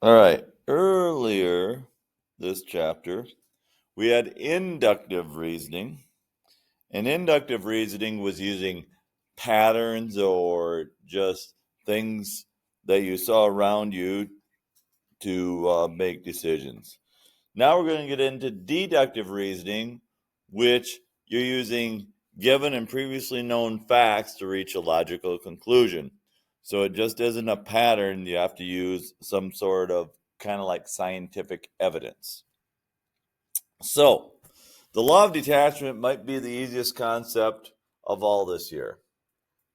All right. Earlier this chapter, we had inductive reasoning. And inductive reasoning was using patterns or just things that you saw around you to make decisions. Now we're going to get into deductive reasoning, which you're using given and previously known facts to reach a logical conclusion. So it just isn't a pattern. You have to use some sort of kind of like scientific evidence. So the law of detachment might be the easiest concept of all this here.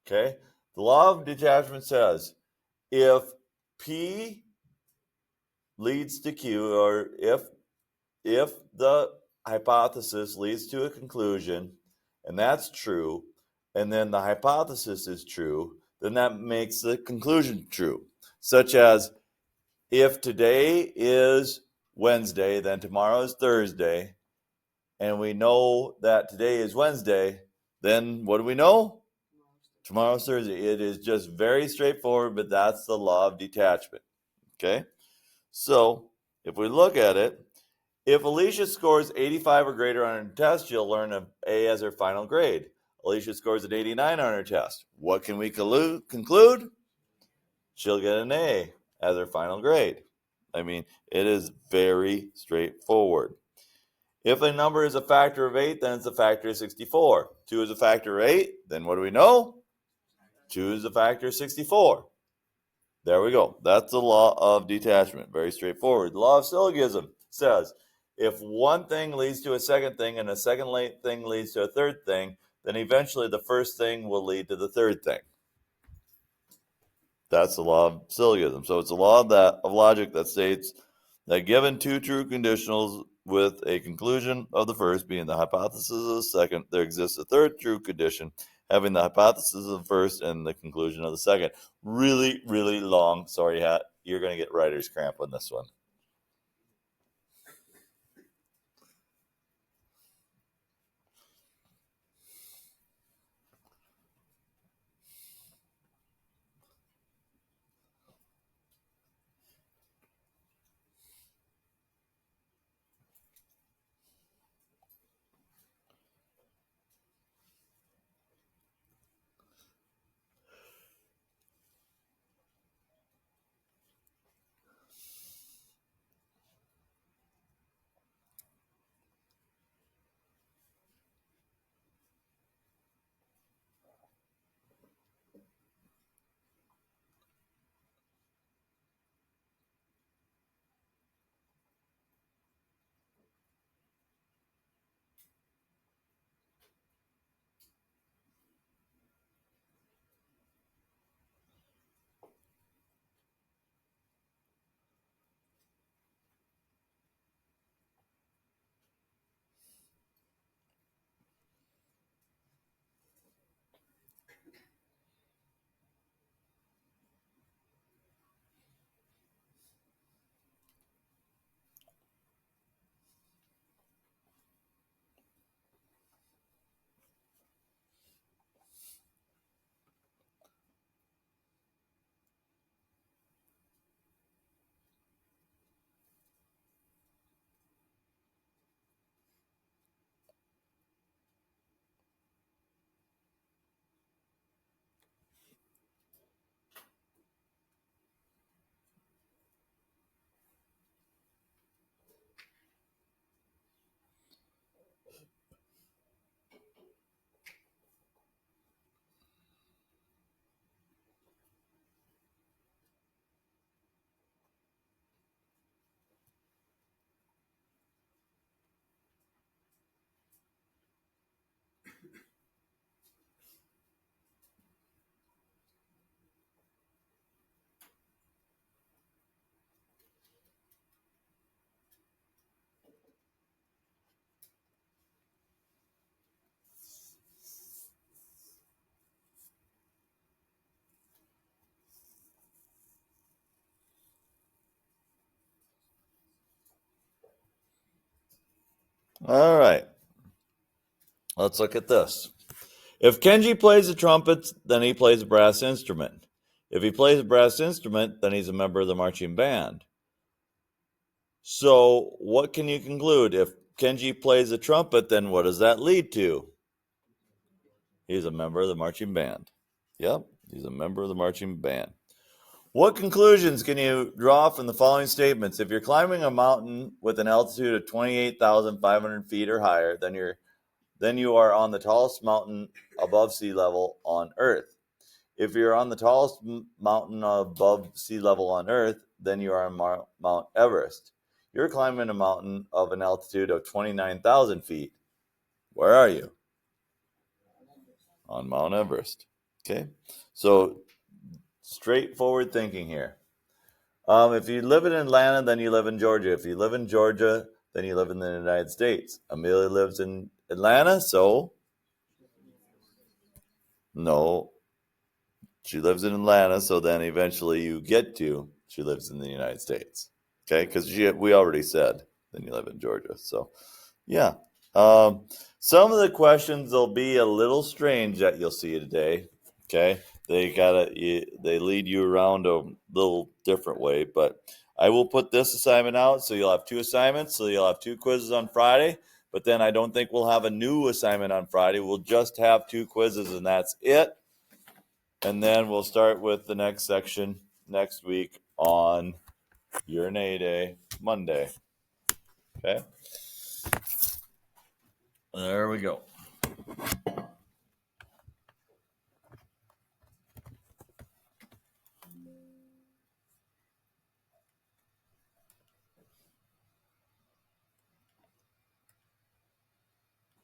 Okay? The law of detachment says if P leads to Q, or if the hypothesis leads to a conclusion, and that's true, and then the hypothesis is true, then that makes the conclusion true. Such as if today is Wednesday, then tomorrow is Thursday, and we know that today is Wednesday, then what do we know? Tomorrow's Thursday. It is just very straightforward, but that's the law of detachment. Okay? So if we look at it, if Alicia scores 85 or greater on her test, she'll learn an A as her final grade. Alicia scores an 89 on her test. What can we conclude? She'll get an A as her final grade. I mean, it is very straightforward. If a number is a factor of 8, then it's a factor of 64. 2 is a factor of 8, then what do we know? 2 is a factor of 64. There we go. That's the law of detachment. Very straightforward. The law of syllogism says if one thing leads to a second thing and a second thing leads to a third thing, then eventually the first thing will lead to the third thing. That's the law of syllogism. So it's a law of logic that states that given two true conditionals with a conclusion of the first being the hypothesis of the second, there exists a third true condition having the hypothesis of the first and the conclusion of the second. Really, really long. Sorry, Hat. You're going to get writer's cramp on this one. All right. Let's look at this. If Kenji plays the trumpet, then he plays a brass instrument. If he plays a brass instrument, then he's a member of the marching band. So what can you conclude? If Kenji plays the trumpet, then what does that lead to? He's a member of the marching band. Yep, he's a member of the marching band. What conclusions can you draw from the following statements? If you're climbing a mountain with an altitude of 28,500 feet or higher, then you are on the tallest mountain above sea level on Earth. If you're on the tallest mountain above sea level on Earth, then you are on Mount Everest. You're climbing a mountain of an altitude of 29,000 feet. Where are you? On Mount Everest. Okay, so straightforward thinking here. If you live in Atlanta, then you live in Georgia. If you live in Georgia, then you live in the United States. Amelia lives in Atlanta, so no, she lives in Atlanta. So then eventually you get to she lives in the United States. Okay, because we already said then you live in Georgia. So yeah, um, some of the questions will be a little strange that you'll see today. Okay, they lead you around a little different way, but I will put this assignment out, so you'll have two assignments, so you'll have two quizzes on Friday. But then I don't think we'll have a new assignment on Friday. We'll just have two quizzes, and that's it. And then we'll start with the next section next week on Your Nay Day, Monday. Okay, there we go.